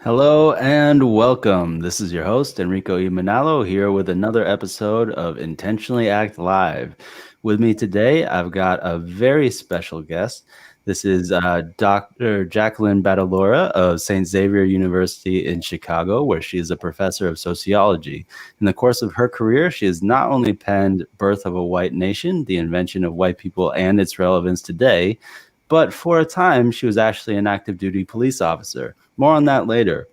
Hello and welcome. This is your host, Enrico E. Manalo, here with another episode of Intentionally Act Live. With me today, I've got a very special guest. This is Dr. Jacqueline Battalora of St. Xavier University in Chicago, where she is a professor of sociology. In the course of her career, she has not only penned Birth of a White Nation, the invention of white people and its relevance today, but for a time, she was actually an active duty police officer. More on that later.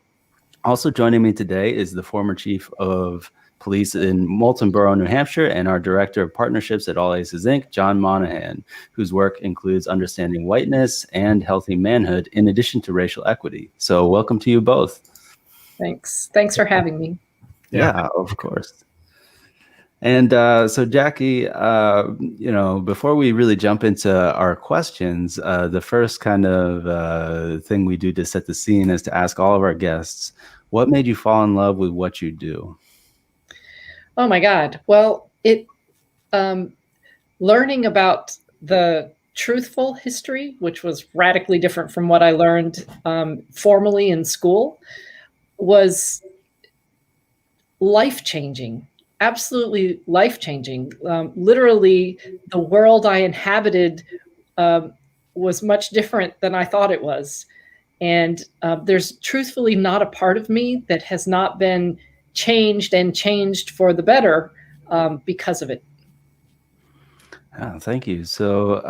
Also joining me today is the former chief of police in Moultonborough, New Hampshire, and our director of partnerships at All Aces Inc., John Monaghan, whose work includes understanding whiteness and healthy manhood in addition to racial equity. So welcome to you both. Thanks. Thanks for having me. Yeah, of course. And so, Jackie, before we really jump into our questions, the first kind of thing we do to set the scene is to ask all of our guests, what made you fall in love with what you do? Oh my God. Well, learning about the truthful history, which was radically different from what I learned formally in school, was life-changing. Absolutely life-changing. Literally, the world I inhabited was much different than I thought it was. And there's truthfully not a part of me that has not been changed and changed for the better because of it. Oh, thank you. So,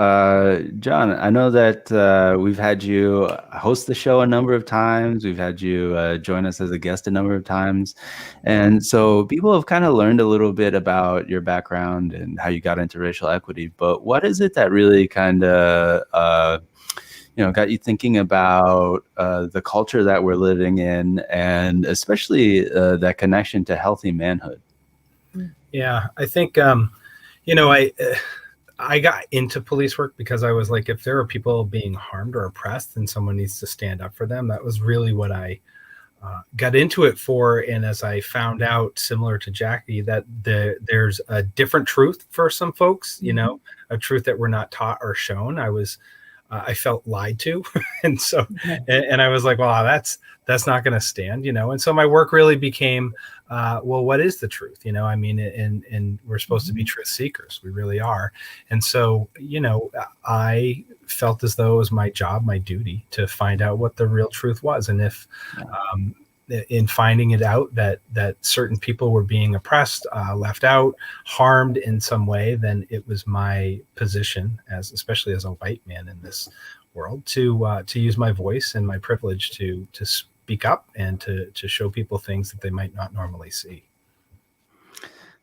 John, I know that we've had you host the show a number of times. We've had you join us as a guest a number of times. And so people have kind of learned a little bit about your background and how you got into racial equity. But what is it that really kind of, got you thinking about the culture that we're living in, and especially that connection to healthy manhood? Yeah, I think, I got into police work because I was like, if there are people being harmed or oppressed, then someone needs to stand up for them. That was really what I got into it for. And as I found out, similar to Jackie, that there's a different truth for some folks, a truth that we're not taught or shown. I felt lied to. And so, and I was like, well, that's not going to stand, And so my work really became, well, what is the truth? And we're supposed to be truth seekers. We really are. And so, I felt as though it was my job, my duty to find out what the real truth was. And if, in finding it out that certain people were being oppressed, left out, harmed in some way, then it was my position, especially as a white man in this world, to use my voice and my privilege to speak up and to show people things that they might not normally see.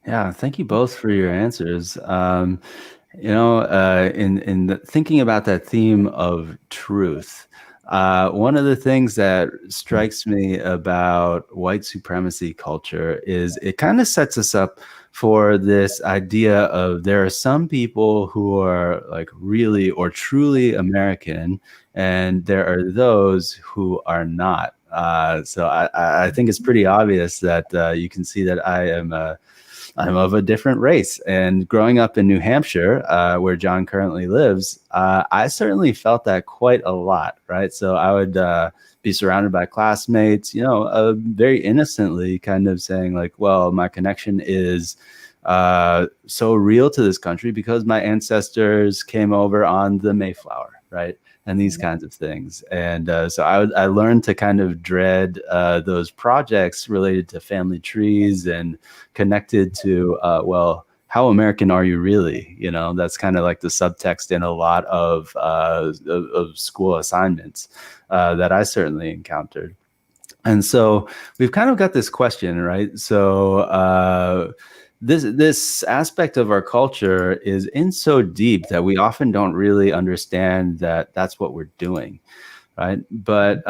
Yeah, thank you both for your answers. In thinking about that theme of truth, one of the things that strikes me about white supremacy culture is it kind of sets us up for this idea of there are some people who are like really or truly American, and there are those who are not. So I think it's pretty obvious that you can see that I'm of a different race. And growing up in New Hampshire, where John currently lives, I certainly felt that quite a lot, right? So I would be surrounded by classmates, very innocently kind of saying like, well, my connection is so real to this country because my ancestors came over on the Mayflower, right? And these kinds of things. And so I learned to kind of dread those projects related to family trees and connected to, well, how American are you really? That's kind of like the subtext in a lot of school assignments that I certainly encountered. And so we've kind of got this question, right? So this aspect of our culture is in so deep that we often don't really understand that that's what we're doing, right? But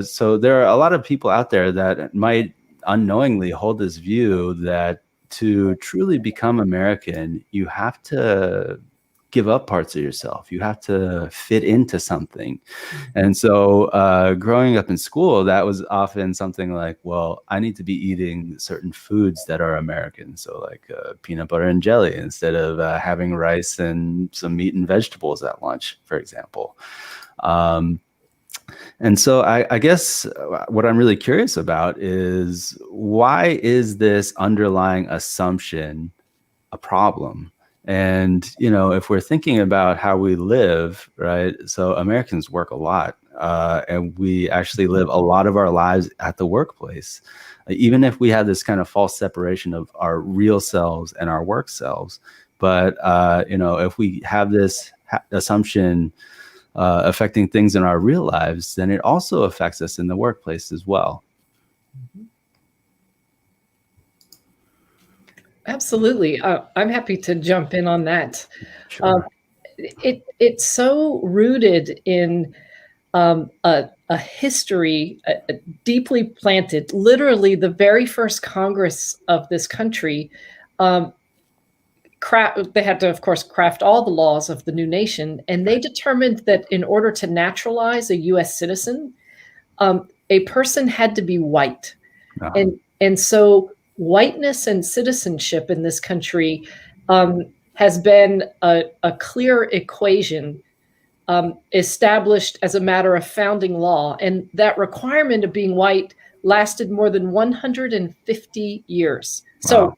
so there are a lot of people out there that might unknowingly hold this view that to truly become American, you have to give up parts of yourself. You have to fit into something. And so growing up in school, that was often something like, well, I need to be eating certain foods that are American. So like peanut butter and jelly instead of having rice and some meat and vegetables at lunch, for example. And so I guess what I'm really curious about is, why is this underlying assumption a problem? And, if we're thinking about how we live, right? So Americans work a lot, and we actually live a lot of our lives at the workplace. Even if we have this kind of false separation of our real selves and our work selves. But, if we have this assumption affecting things in our real lives, then it also affects us in the workplace as well. Absolutely. I'm happy to jump in on that. Sure. It's so rooted in a history, deeply planted. Literally, the very first Congress of this country, they had to, of course, craft all the laws of the new nation, and they determined that in order to naturalize a U.S. citizen, a person had to be white. And so whiteness and citizenship in this country has been a clear equation established as a matter of founding law. And that requirement of being white lasted more than 150 years. Wow.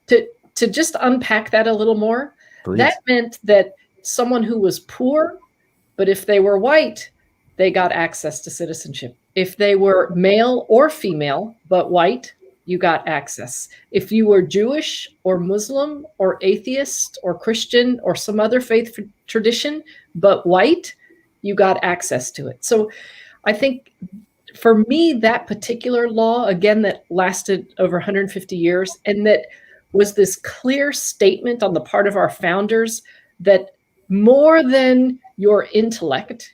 So to just unpack that a little more, Please. That meant that someone who was poor, but if they were white, they got access to citizenship. If they were male or female, but white, you got access. If you were Jewish or Muslim or atheist or Christian or some other faith tradition, but white, you got access to it. So I think for me, that particular law, again, that lasted over 150 years, and that was this clear statement on the part of our founders that more than your intellect,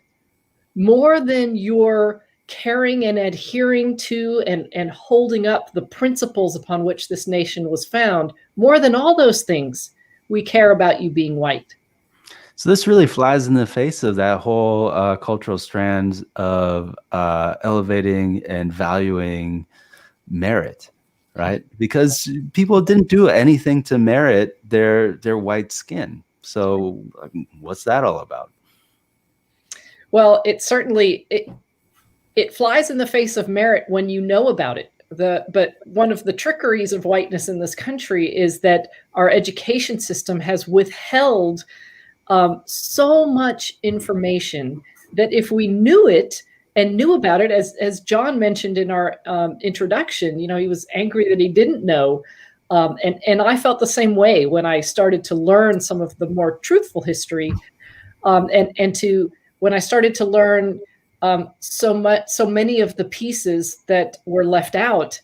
more than your caring and adhering to and holding up the principles upon which this nation was found, more than all those things, we care about you being white. So this really flies in the face of that whole cultural strand of elevating and valuing merit, right? Because people didn't do anything to merit their white skin. So what's that all about? Well, it certainly it flies in the face of merit when you know about it. But one of the trickeries of whiteness in this country is that our education system has withheld so much information that if we knew it and knew about it, as John mentioned in our introduction, he was angry that he didn't know. And I felt the same way when I started to learn some of the more truthful history, when I started to learn so many of the pieces that were left out,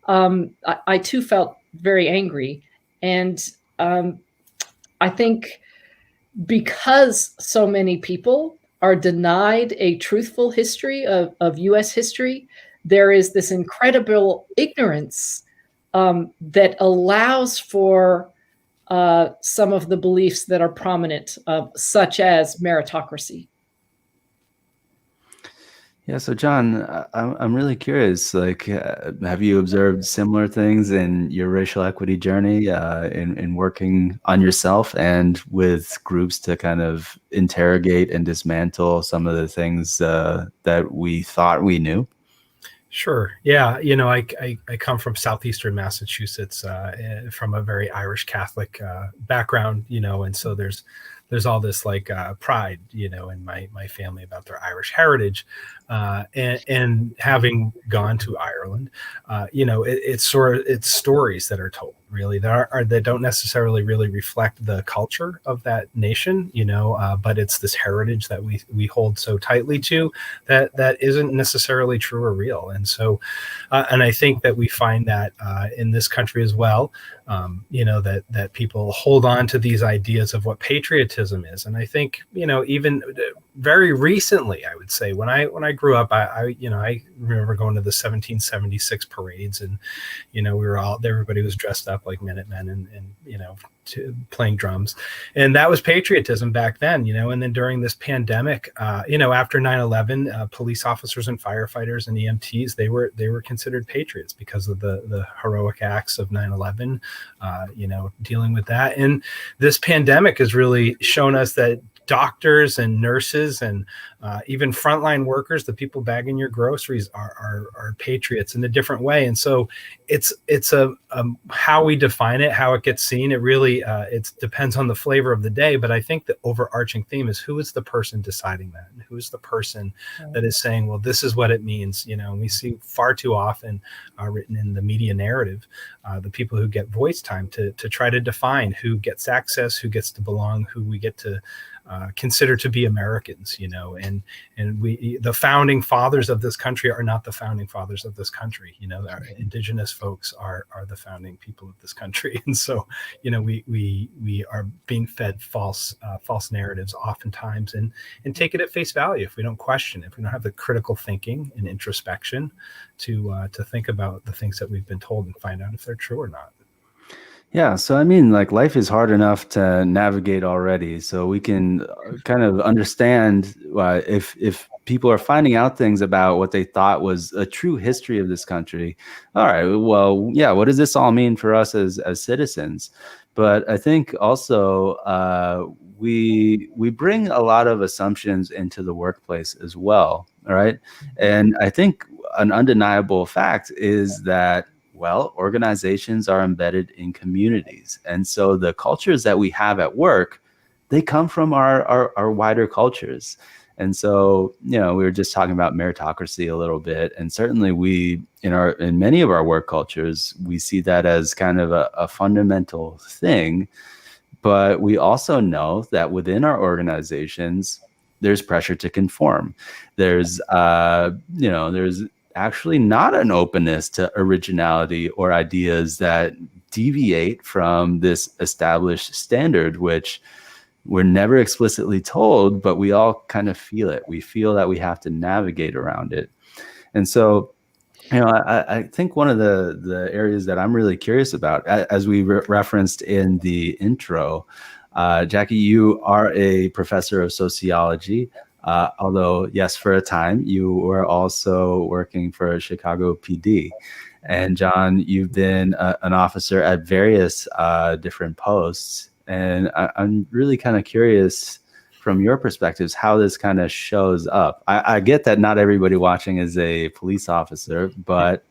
I too felt very angry. And I think because so many people are denied a truthful history of U.S. history, there is this incredible ignorance that allows for some of the beliefs that are prominent, such as meritocracy. Yeah, so John, I'm really curious. Like, have you observed similar things in your racial equity journey, in working on yourself and with groups to kind of interrogate and dismantle some of the things that we thought we knew? Sure. Yeah. I come from southeastern Massachusetts, from a very Irish Catholic background, and so there's all this pride, in my family about their Irish heritage, and having gone to Ireland, it's stories that are told really that don't necessarily really reflect the culture of that nation, but it's this heritage that we hold so tightly to that isn't necessarily true or real. And so, and I think that we find that in this country as well, that people hold on to these ideas of what patriotism is. And I think, even very recently, I would say when I grew up, I remember going to the 1776 parades, and, everybody was dressed up like Minutemen and playing drums. And that was patriotism back then, and then during this pandemic, after 9/11, police officers and firefighters and EMTs, they were considered patriots because of the heroic acts of 9/11, dealing with that. And this pandemic has really shown us that doctors and nurses and even frontline workers, the people bagging your groceries are patriots in a different way. And so it's a how we define it, how it gets seen. It really it depends on the flavor of the day. But I think the overarching theme is, who is the person deciding that, and who is the person that is saying, well, this is what it means. We see far too often written in the media narrative, the people who get voice time to try to define who gets access, who gets to belong, who we get to consider to be Americans, and we, the founding fathers of this country, are not the founding fathers of this country. Our indigenous folks are the founding people of this country, and so we are being fed false narratives oftentimes, and take it at face value if we don't question, if we don't have the critical thinking and introspection to think about the things that we've been told and find out if they're true or not. Yeah, so I mean, like, life is hard enough to navigate already, so we can kind of understand if people are finding out things about what they thought was a true history of this country. All right, well, yeah, what does this all mean for us as citizens? But I think also we bring a lot of assumptions into the workplace as well, all right? And I think an undeniable fact is that, well, organizations are embedded in communities. And so the cultures that we have at work, they come from our wider cultures. And so, we were just talking about meritocracy a little bit. And certainly in many of our work cultures, we see that as kind of a fundamental thing. But we also know that within our organizations, there's pressure to conform. There's actually not an openness to originality or ideas that deviate from this established standard, which we're never explicitly told, but we all kind of feel it. We feel that we have to navigate around it. And so, I think one of the areas that I'm really curious about, as we referenced in the intro, Jackie, you are a professor of sociology. Although, yes, for a time, you were also working for Chicago PD. And John, you've been an officer at various different posts. And I'm really kind of curious from your perspectives how this kind of shows up. I get that not everybody watching is a police officer, but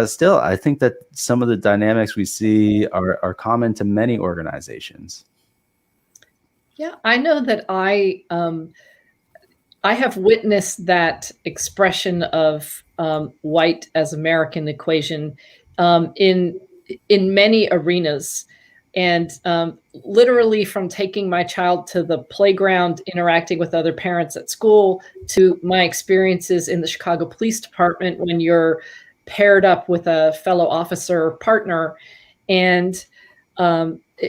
still, I think that some of the dynamics we see are common to many organizations. Yeah, I know that I have witnessed that expression of white as American equation in many arenas, and literally from taking my child to the playground, interacting with other parents at school, to my experiences in the Chicago Police Department when you're paired up with a fellow officer or partner, and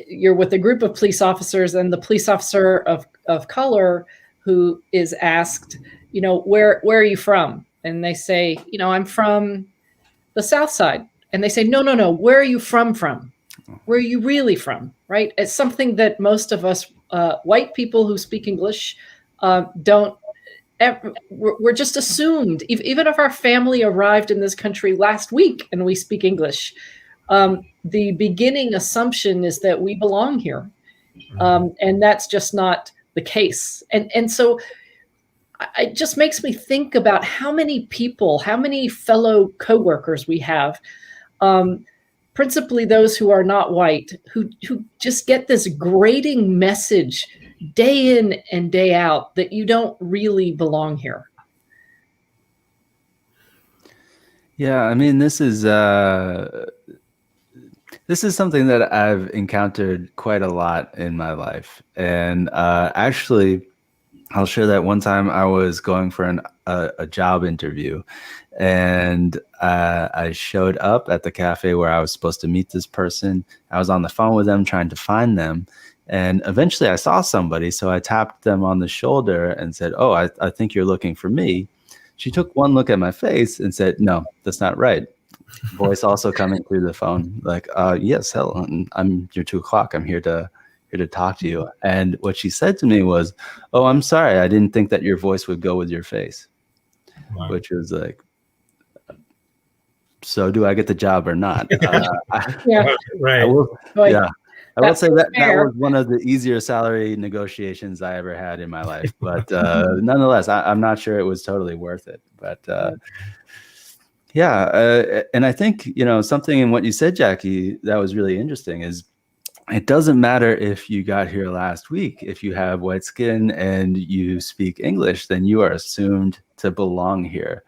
you're with a group of police officers, and the police officer of color who is asked, where are you from? And they say, I'm from the South Side. And they say, no, where are you from? Where are you really from, right? It's something that most of us white people who speak English don't, we're just assumed. Even if our family arrived in this country last week and we speak English, the beginning assumption is that we belong here. And that's just not the case. And so it just makes me think about how many people, how many fellow coworkers we have, principally those who are not white, who just get this grating message day in and day out that you don't really belong here. Yeah, I mean, this is something that I've encountered quite a lot in my life. And actually, I'll share that one time I was going for a job interview, and I showed up at the cafe where I was supposed to meet this person. I was on the phone with them trying to find them. And eventually I saw somebody, so I tapped them on the shoulder and said, "Oh, I think you're looking for me." She took one look at my face and said, "No, that's not right." Voice also coming through the phone, like, "Yes, hello, I'm your 2 o'clock. I'm here to talk to you." And what she said to me was, "Oh, I'm sorry. I didn't think that your voice would go with your face." Wow. Which was like, so do I get the job or not? Yeah, right. Yeah. I will say that fair. was one of the easier salary negotiations I ever had in my life. But nonetheless, I'm not sure it was totally worth it. But and I think, something in what you said, Jackie, that was really interesting is it doesn't matter if you got here last week. If you have white skin and you speak English, then you are assumed to belong here.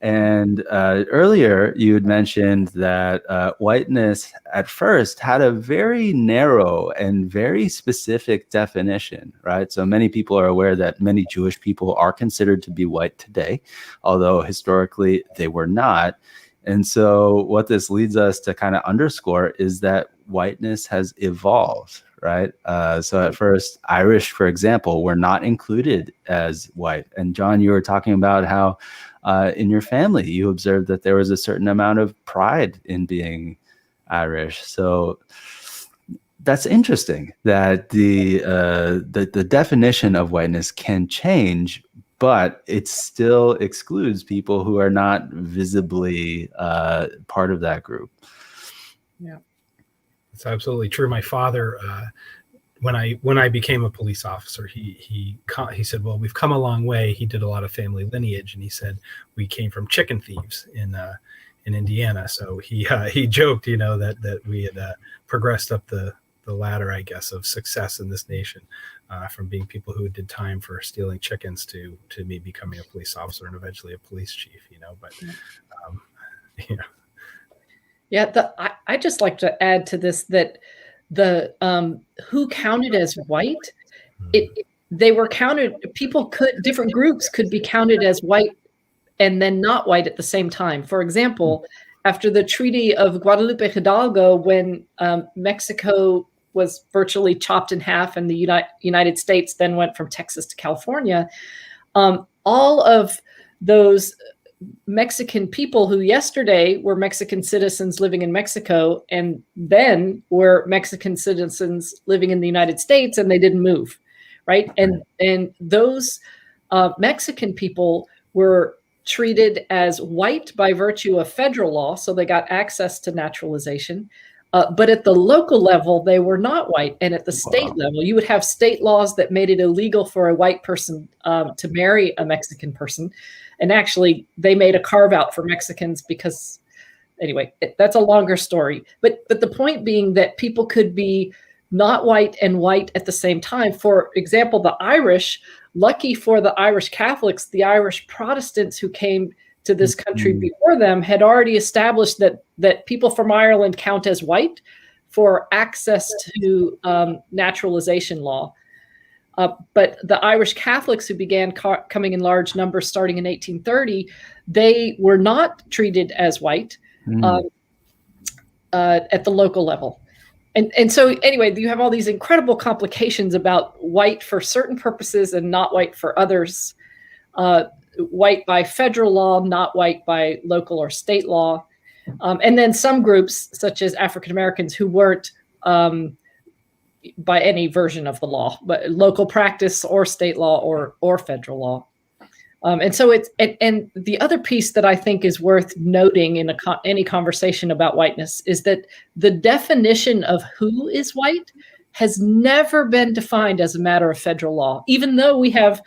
And earlier, you had mentioned that whiteness at first had a very narrow and very specific definition, right? So many people are aware that many Jewish people are considered to be white today, although historically they were not. And so what this leads us to kind of underscore is that whiteness has evolved, right? So at first, Irish, for example, were not included as white. And John, you were talking about how in your family, you observed that there was a certain amount of pride in being Irish. So that's interesting that the definition of whiteness can change, but it still excludes people who are not visibly part of that group. Yeah, it's absolutely true. My father, when I became a police officer, he said, well, we've come a long way. He did a lot of family lineage, and he said we came from chicken thieves in Indiana. So he joked, that we had progressed up the ladder, I guess, of success in this nation, from being people who did time for stealing chickens to me becoming a police officer and eventually a police chief. But yeah. I just like to add to this that the who counted as white, they were counted. Different groups could be counted as white and then not white at the same time. For example, after the Treaty of Guadalupe Hidalgo, when Mexico was virtually chopped in half and the United States then went from Texas to California, all of those Mexican people who yesterday were Mexican citizens living in Mexico and then were Mexican citizens living in the United States, and they didn't move, right? And those Mexican people were treated as white by virtue of federal law, so they got access to naturalization. But at the local level, they were not white. And at the state level, you would have state laws that made it illegal for a white person to marry a Mexican person. And actually, they made a carve out for Mexicans because, anyway, that's a longer story. But the point being that people could be not white and white at the same time. For example, the Irish, lucky for the Irish Catholics, the Irish Protestants who came to this country before them had already established that people from Ireland count as white for access to naturalization law. But the Irish Catholics who began coming in large numbers starting in 1830, they were not treated as white at the local level. And so anyway, you have all these incredible complications about white for certain purposes and not white for others. White by federal law, not white by local or state law. And then some groups, such as African Americans, who weren't by any version of the law, but local practice or state law or federal law. And so and the other piece that I think is worth noting in any conversation about whiteness is that the definition of who is white has never been defined as a matter of federal law, even though we have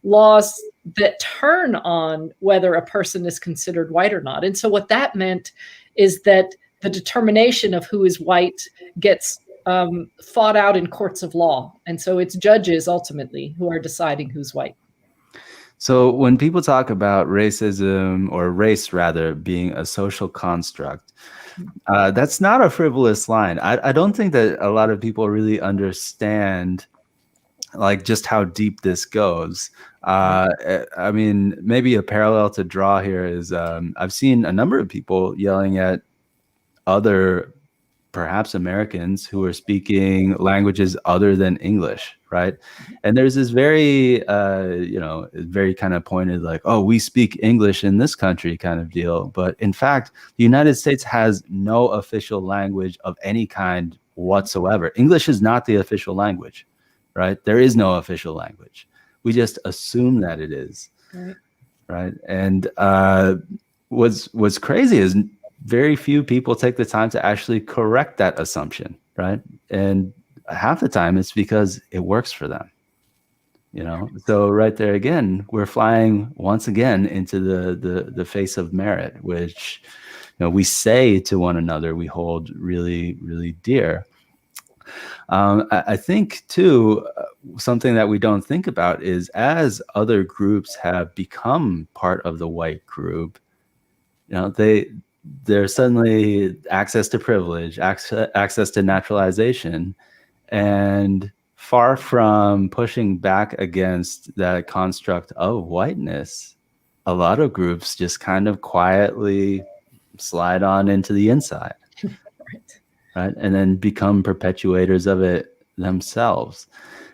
laws that turn on whether a person is considered white or not. And so what that meant is that the determination of who is white gets fought out in courts of law. And so it's judges ultimately who are deciding who's white. So when people talk about racism, or race rather, being a social construct, that's not a frivolous line. I don't think that a lot of people really understand like just how deep this goes. I mean, maybe a parallel to draw here is I've seen a number of people yelling at other perhaps Americans who are speaking languages other than English, right? And there's this very, very kind of pointed like, oh, we speak English in this country kind of deal. But in fact, the United States has no official language of any kind whatsoever. English is not the official language, right? There is no official language. We just assume that it is, right? And what's crazy is very few people take the time to actually correct that assumption right? And half the time it's because it works for them. So right there again, we're flying once again into the face of merit, which we say to one another we hold really, really dear. I think too, something that we don't think about is as other groups have become part of the white group, there's suddenly access to privilege, access to naturalization, and far from pushing back against that construct of whiteness, a lot of groups just kind of quietly slide on into the inside, right? And then become perpetuators of it themselves.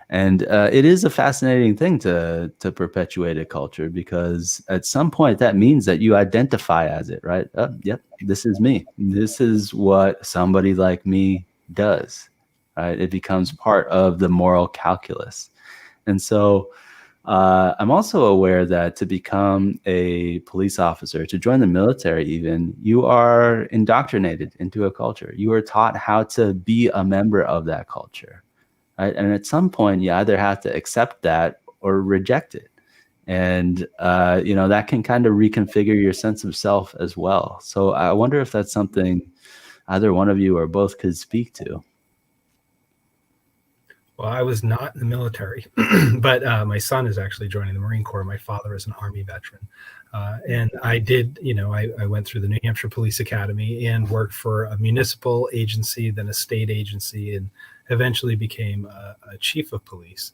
And it is a fascinating thing to perpetuate a culture, because at some point that means that you identify as it, right? Yep, this is me. This is what somebody like me does, right? It becomes part of the moral calculus. And so I'm also aware that to become a police officer, to join the military even, you are indoctrinated into a culture. You are taught how to be a member of that culture. Right? And at some point, you either have to accept that or reject it. And, that can kind of reconfigure your sense of self as well. So I wonder if that's something either one of you or both could speak to. Well, I was not in the military, but my son is actually joining the Marine Corps. My father is an Army veteran. And I did, I went through the New Hampshire Police Academy and worked for a municipal agency, then a state agency, and eventually became a chief of police,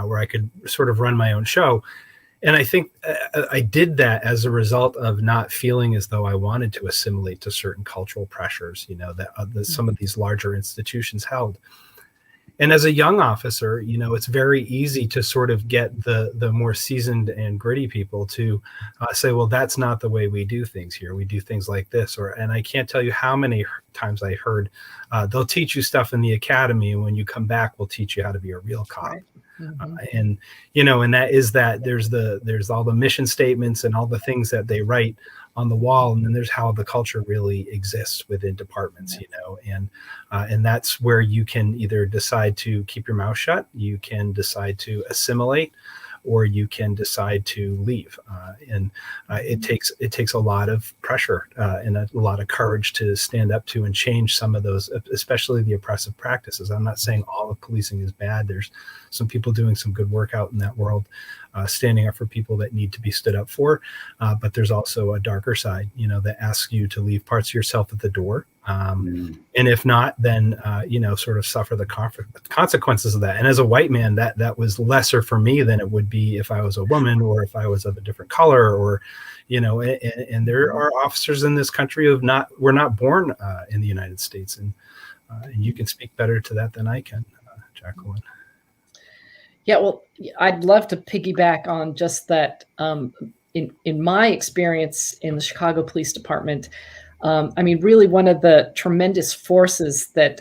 where I could sort of run my own show. And I think I did that as a result of not feeling as though I wanted to assimilate to certain cultural pressures, that some of these larger institutions held. And as a young officer, it's very easy to sort of get the more seasoned and gritty people to say, well, that's not the way we do things here. We do things like this. And I can't tell you how many times I heard, they'll teach you stuff in the academy, and when you come back, we'll teach you how to be a real cop. Right. Mm-hmm. And that is that there's all the mission statements and all the things that they write on the wall, and then there's how the culture really exists within departments, and that's where you can either decide to keep your mouth shut, you can decide to assimilate, or you can decide to leave. It takes a lot of pressure and a lot of courage to stand up to and change some of those, especially the oppressive practices. I'm not saying all of policing is bad. There's some people doing some good work out in that world, standing up for people that need to be stood up for. But there's also a darker side, that asks you to leave parts of yourself at the door. And if not, then, sort of suffer the consequences of that. And as a white man, that was lesser for me than it would be if I was a woman or if I was of a different color, or, and there are officers in this country were not born in the United States. And you can speak better to that than I can, Jacqueline. Yeah, well, I'd love to piggyback on just that. In my experience in the Chicago Police Department, really one of the tremendous forces that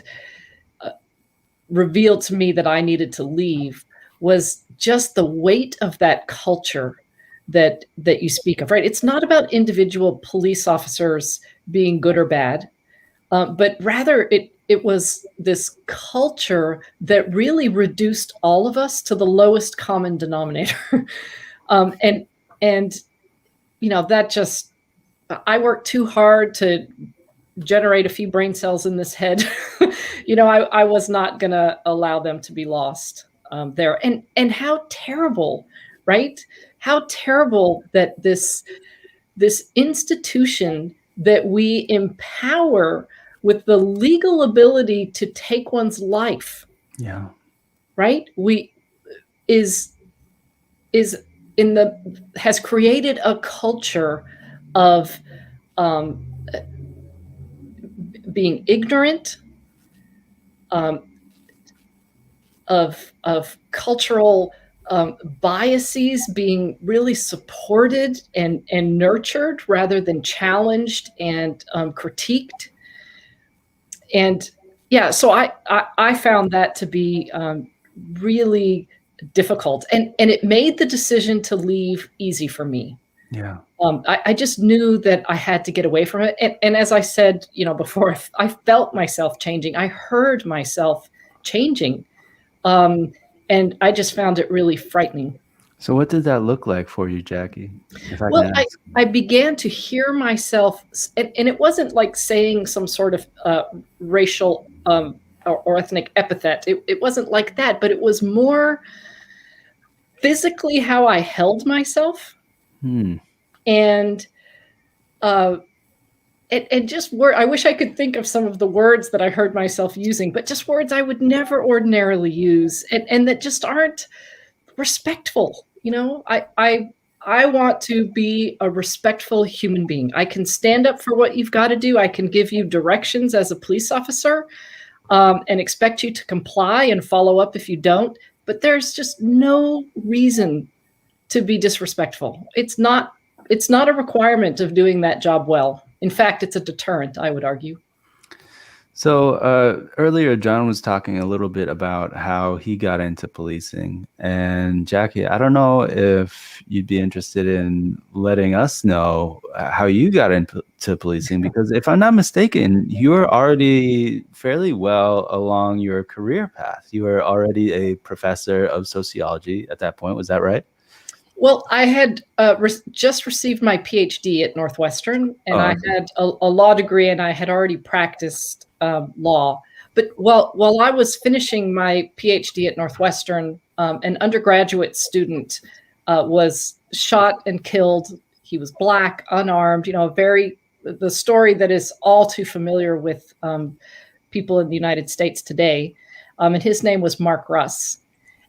revealed to me that I needed to leave was just the weight of that culture that you speak of, right? It's not about individual police officers being good or bad, but rather it was this culture that really reduced all of us to the lowest common denominator. And that just, I worked too hard to generate a few brain cells in this head. I was not going to allow them to be lost there. And how terrible, right? How terrible that this institution that we empower with the legal ability to take one's life. Yeah. Right? Has created a culture of being ignorant, of cultural biases being really supported and nurtured rather than challenged and critiqued. And yeah, so I found that to be really difficult, and it made the decision to leave easy for me. Yeah. I just knew that I had to get away from it. And as I said, before, I felt myself changing. I heard myself changing. And I just found it really frightening. So what did that look like for you, Jackie? If I Well, can ask. I began to hear myself, and it wasn't like saying some sort of racial or ethnic epithet. It wasn't like that, but it was more physically how I held myself. And just I wish I could think of some of the words that I heard myself using, but just words I would never ordinarily use, and that just aren't respectful. I want to be a respectful human being. I can stand up for what you've got to do. I can give you directions as a police officer, and expect you to comply and follow up if you don't. But there's just no reason to be disrespectful. It's not a requirement of doing that job well. In fact, it's a deterrent, I would argue. So earlier, John was talking a little bit about how he got into policing. And Jackie, I don't know if you'd be interested in letting us know how you got into policing, because if I'm not mistaken, you were already fairly well along your career path. You were already a professor of sociology at that point. Was that right? Well, I had just received my PhD at Northwestern, and I had a law degree, and I had already practiced law. But while I was finishing my PhD at Northwestern, an undergraduate student was shot and killed. He was Black, unarmed, the story that is all too familiar with people in the United States today. And his name was Mark Russ.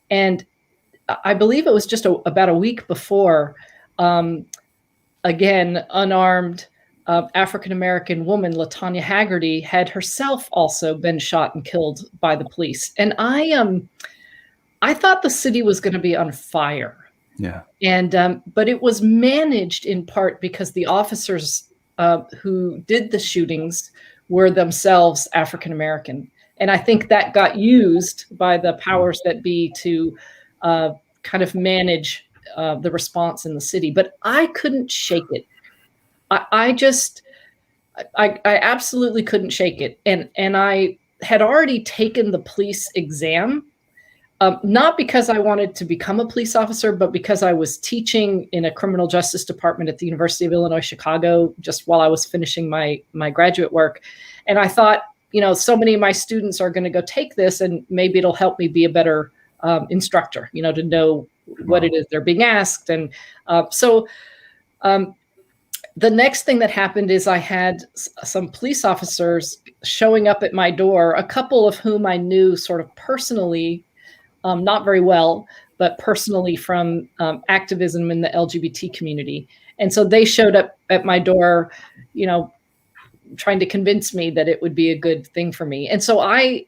And I believe it was just about a week before, again, unarmed African-American woman, LaTanya Haggerty, had herself also been shot and killed by the police. And I thought the city was going to be on fire. Yeah. And but it was managed in part because the officers who did the shootings were themselves African-American. And I think that got used by the powers that be to kind of manage the response in the city. But I couldn't shake it. I absolutely couldn't shake it. And I had already taken the police exam, not because I wanted to become a police officer, but because I was teaching in a criminal justice department at the University of Illinois, Chicago, just while I was finishing my graduate work. And I thought, so many of my students are going to go take this, and maybe it'll help me be a better instructor, to know what it is they're being asked. And so the next thing that happened is I had some police officers showing up at my door, a couple of whom I knew sort of personally, not very well, but personally from activism in the LGBT community. And so they showed up at my door, trying to convince me that it would be a good thing for me. And so I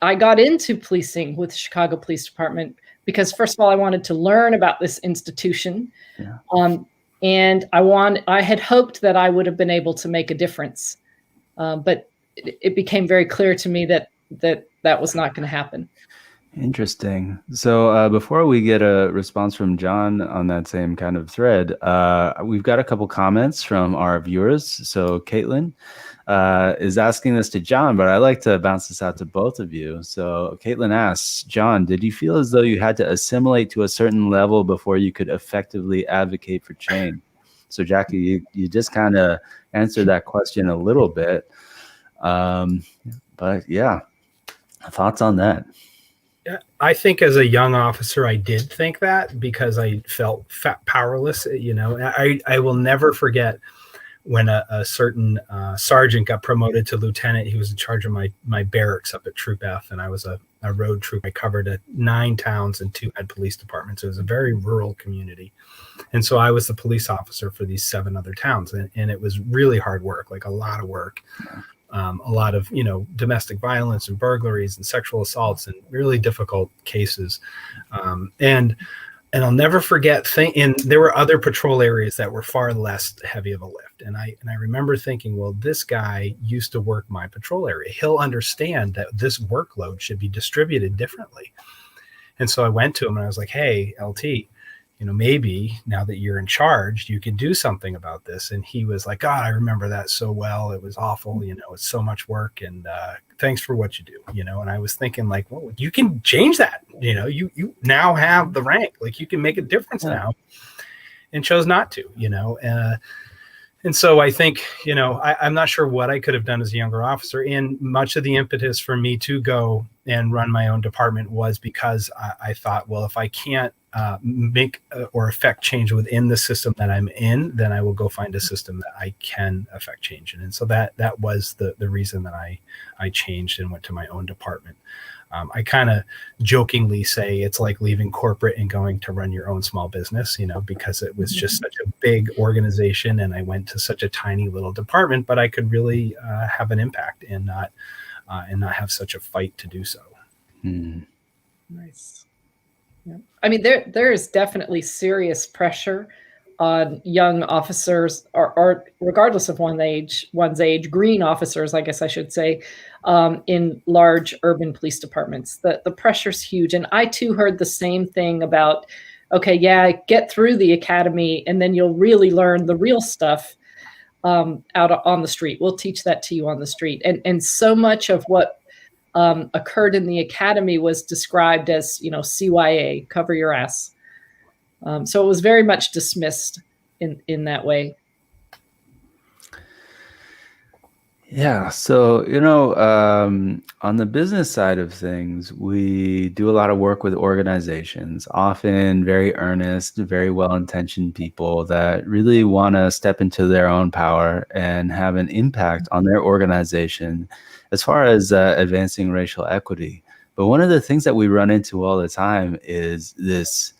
got into policing with the Chicago Police Department because, first of all, I wanted to learn about this institution. Yeah. And I had hoped that I would have been able to make a difference. But it became very clear to me that was not going to happen. Interesting. So before we get a response from John on that same kind of thread, we've got a couple comments from our viewers. So Caitlin is asking this to John, but I like to bounce this out to both of you. So Caitlin asks, John, did you feel as though you had to assimilate to a certain level before you could effectively advocate for change? So Jackie, you just kind of answered that question a little bit. But yeah, thoughts on that? I think as a young officer, I did think that because I felt powerless. I will never forget when a certain sergeant got promoted to lieutenant. He was in charge of my barracks up at Troop F, and I was a road troop. I covered 9 towns and 2 had police departments. It was a very rural community. And so I was the police officer for these 7 other towns. And it was really hard work, like a lot of work. A lot of, domestic violence and burglaries and sexual assaults and really difficult cases. And I'll never forget and there were other patrol areas that were far less heavy of a lift. And I remember thinking, well, this guy used to work my patrol area. He'll understand that this workload should be distributed differently. And so I went to him and I was like, hey, LT, maybe now that you're in charge, you could do something about this. And he was like, God, I remember that so well. It was awful. It's so much work. And thanks for what you do. And I was thinking like, well, you can change that. You now have the rank. Like you can make a difference now, and chose not to. And so I think, I'm not sure what I could have done as a younger officer. And much of the impetus for me to go and run my own department was because I thought, well, if I can't make or affect change within the system that I'm in, then I will go find a system that I can affect change in. And so that was the reason that I changed and went to my own department. I kind of jokingly say it's like leaving corporate and going to run your own small business, because it was just such a big organization and I went to such a tiny little department, but I could really have an impact and not have such a fight to do so. Nice. Yeah. I mean, there is definitely serious pressure on young officers, or regardless of one's age, green officers, I guess I should say, in large urban police departments. The pressure's huge. And I too heard the same thing about, okay, yeah, get through the academy and then you'll really learn the real stuff out on the street. We'll teach that to you on the street. And so much of what occurred in the academy was described as, CYA, cover your ass. So it was very much dismissed in that way. Yeah. So, on the business side of things, we do a lot of work with organizations, often very earnest, very well-intentioned people that really want to step into their own power and have an impact on their organization as far as advancing racial equity. But one of the things that we run into all the time is this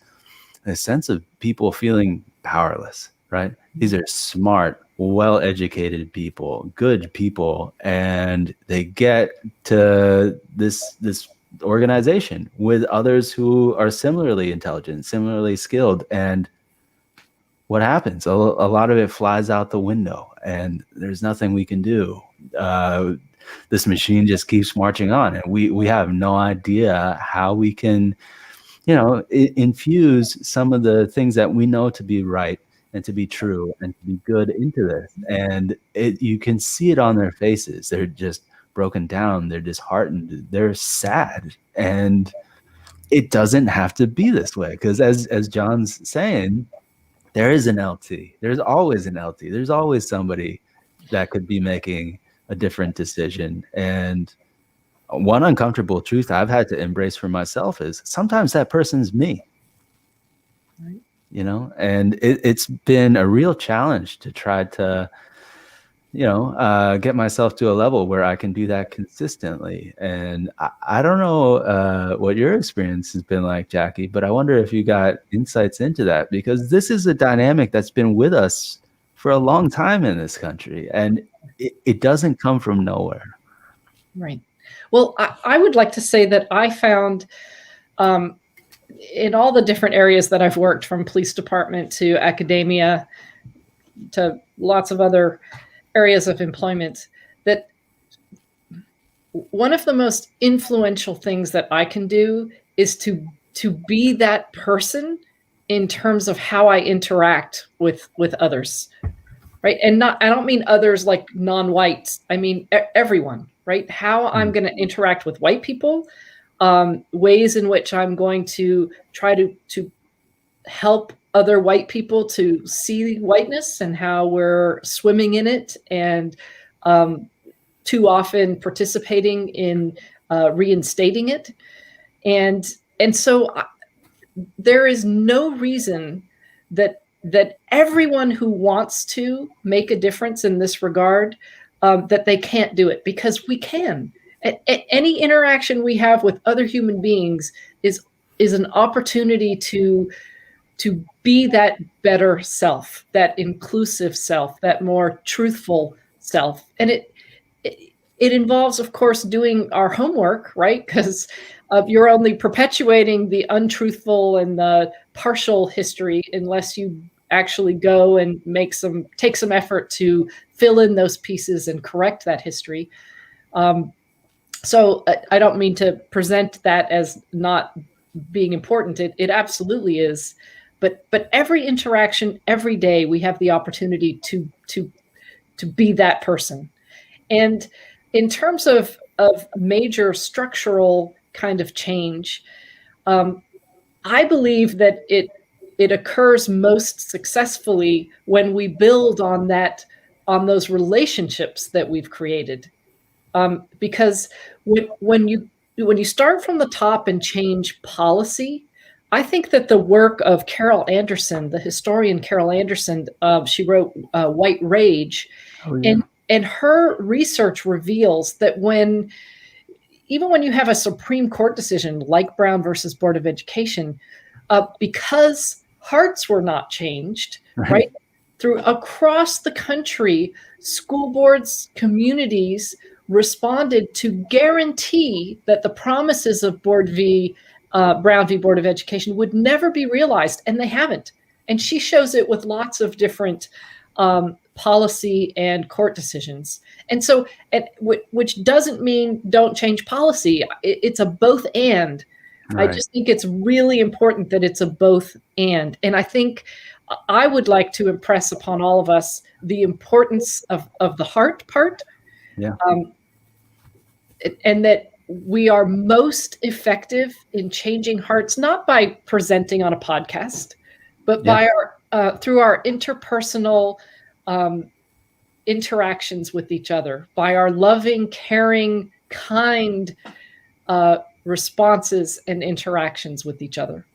sense of people feeling powerless, right? These are smart, well-educated people, good people, and they get to this organization with others who are similarly intelligent, similarly skilled, and what happens? A lot of it flies out the window, and there's nothing we can do. This machine just keeps marching on, and we have no idea how we can, infuse some of the things that we know to be right and to be true and to be good into this. And you can see it on their faces. They're just broken down. They're disheartened. They're sad. And it doesn't have to be this way, because as John's saying, there is an LT. There's always an LT. There's always somebody that could be making a different decision. And one uncomfortable truth I've had to embrace for myself is sometimes that person's me. Right. And it's been a real challenge to try to, get myself to a level where I can do that consistently. And I don't know what your experience has been like, Jackie, but I wonder if you got insights into that, because this is a dynamic that's been with us for a long time in this country, and it doesn't come from nowhere. Right. Well, I would like to say that I found in all the different areas that I've worked, from police department to academia to lots of other areas of employment, that one of the most influential things that I can do is to be that person in terms of how I interact with others, right? And I don't mean others like non-whites. I mean everyone, right? How I'm going to interact with white people, ways in which I'm going to try to help other white people to see whiteness and how we're swimming in it, and too often participating in reinstating it. And so there is no reason that everyone who wants to make a difference in this regard, that they can't do it, because we can. Any interaction we have with other human beings is an opportunity to be that better self, that inclusive self, that more truthful self. And it involves, of course, doing our homework, right? Because you're only perpetuating the untruthful and the partial history unless you actually go and take some effort to fill in those pieces and correct that history. So I don't mean to present that as not being important. It absolutely is. but every interaction, every day, we have the opportunity to be that person. And in terms of major structural kind of change, I believe that it occurs most successfully when we build on those relationships that we've created. Because when you start from the top and change policy, I think that the work of Carol Anderson, the historian Carol Anderson, she wrote White Rage, Oh, yeah. and her research reveals that even when you have a Supreme Court decision like Brown versus Board of Education, because hearts were not changed, right? Through across the country, school boards, communities responded to guarantee that the promises of Brown v. Board of Education would never be realized, and they haven't. And she shows it with lots of different policy and court decisions. And so, which doesn't mean don't change policy. It's a both and. Right. I just think it's really important that it's a both and. And I think I would like to impress upon all of us the importance of the heart part. Yeah. And that we are most effective in changing hearts, not by presenting on a podcast, but by through our interpersonal interactions with each other, by our loving, caring, kind responses and interactions with each other.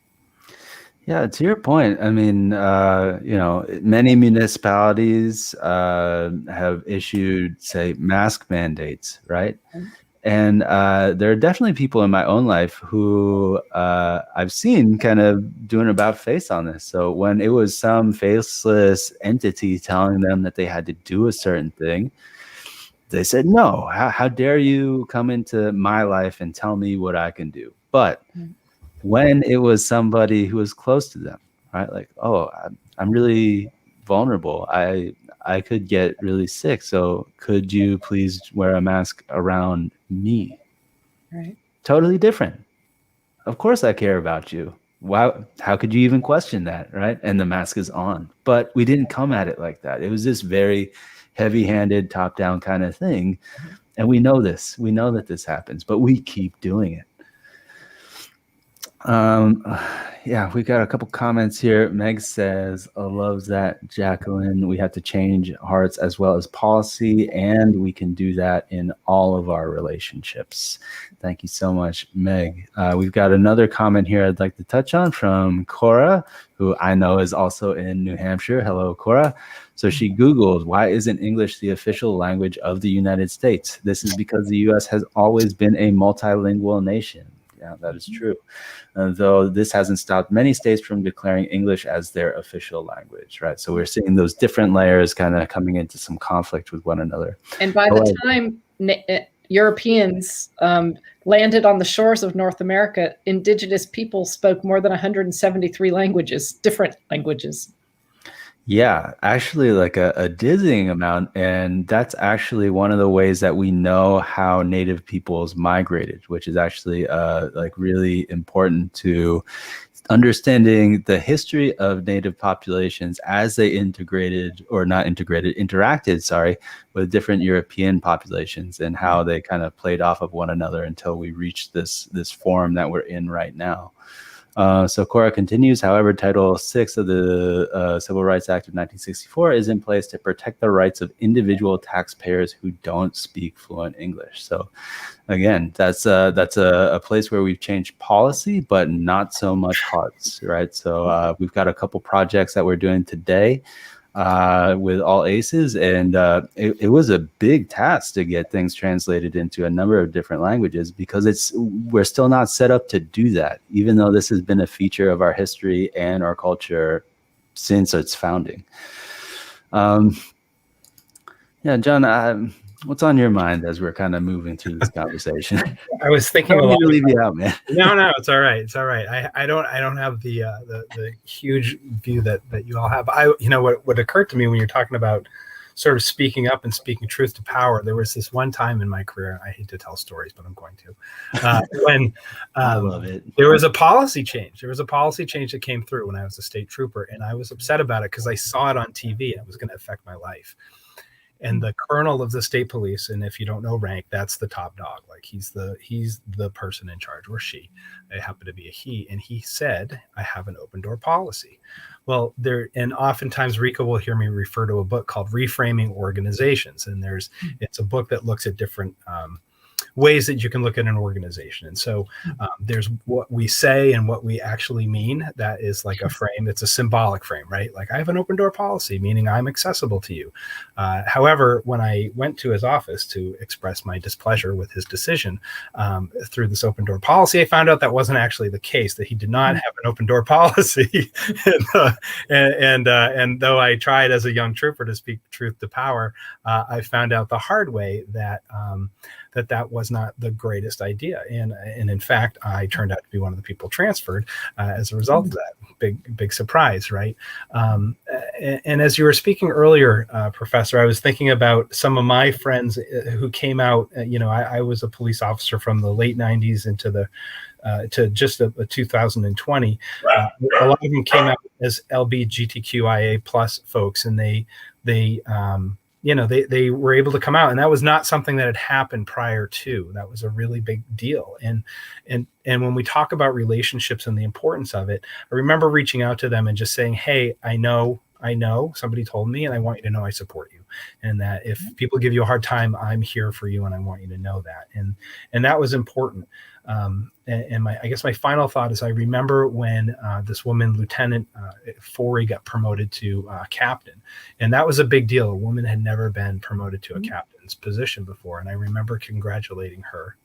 Yeah, to your point, I mean, many municipalities have issued, say, mask mandates, right? Mm-hmm. And there are definitely people in my own life who I've seen kind of doing about face on this. So when it was some faceless entity telling them that they had to do a certain thing, they said, no, how dare you come into my life and tell me what I can do? But when it was somebody who was close to them, right? Like, oh, I'm really vulnerable. I could get really sick. So could you please wear a mask around me? Right. Totally different. Of course I care about you. How could you even question that, right? And the mask is on. But we didn't come at it like that. It was this very heavy-handed, top-down kind of thing. And we know this. We know that this happens, but we keep doing it. Yeah, we got a couple comments here. Meg says, loves that, Jacqueline. We have to change hearts as well as policy, and we can do that in all of our relationships. Thank you so much, Meg. We've got another comment here I'd like to touch on from Cora, who I know is also in New Hampshire. Hello, Cora. So she Googled, why isn't English the official language of the United States? This is because the U.S. has always been a multilingual nation. Yeah, that is true. Though this hasn't stopped many states from declaring English as their official language, right? So we're seeing those different layers kind of coming into some conflict with one another. And by the time Europeans landed on the shores of North America, indigenous people spoke more than 173 languages, different languages. Yeah, actually like a dizzying amount. And that's actually one of the ways that we know how native peoples migrated, which is actually like really important to understanding the history of native populations as they interacted with different European populations and how they kind of played off of one another until we reached this form that we're in right now. So Cora continues, however, Title VI of the Civil Rights Act of 1964 is in place to protect the rights of individual taxpayers who don't speak fluent English. So again, that's a place where we've changed policy, but not so much hearts, right? So we've got a couple projects that we're doing today with All Aces, and it was a big task to get things translated into a number of different languages because we're still not set up to do that, even though this has been a feature of our history and our culture since its founding. Yeah, John, what's on your mind as we're kind of moving through this conversation? I was thinking I don't mean to leave you out, man. No, it's all right. It's all right. I don't have the huge view that you all have. What occurred to me when you're talking about sort of speaking up and speaking truth to power. There was this one time in my career, I hate to tell stories, but I'm going to, when I love it. there was a policy change. There was a policy change that came through when I was a state trooper, and I was upset about it because I saw it on TV and it was going to affect my life. And the colonel of the state police, and if you don't know rank, that's the top dog. Like he's the person in charge, or she. It happened to be a he, and he said, "I have an open door policy." Well, and oftentimes Rico will hear me refer to a book called Reframing Organizations, and it's a book that looks at different ways that you can look at an organization. And so there's what we say and what we actually mean. That is like a frame. It's a symbolic frame, right? Like I have an open door policy, meaning I'm accessible to you. However, when I went to his office to express my displeasure with his decision through this open door policy, I found out that wasn't actually the case, that he did not have an open door policy. and though I tried as a young trooper to speak truth to power, I found out the hard way that that was not the greatest idea. And in fact, I turned out to be one of the people transferred as a result of that. Big surprise, right? And as you were speaking earlier, Professor, I was thinking about some of my friends who came out. I was a police officer from the late 90s into to just 2020. A lot of them came out as LGBTQIA plus folks, and they were able to come out, and that was not something that had happened prior to. That was a really big deal. And when we talk about relationships and the importance of it, I remember reaching out to them and just saying, "Hey, I know somebody told me, and I want you to know I support you. And that if people give you a hard time, I'm here for you, and I want you to know that." And that was important. I guess my final thought is I remember when this woman, Lieutenant Forey, got promoted to captain, and that was a big deal. A woman had never been promoted to a captain's position before, and I remember congratulating her.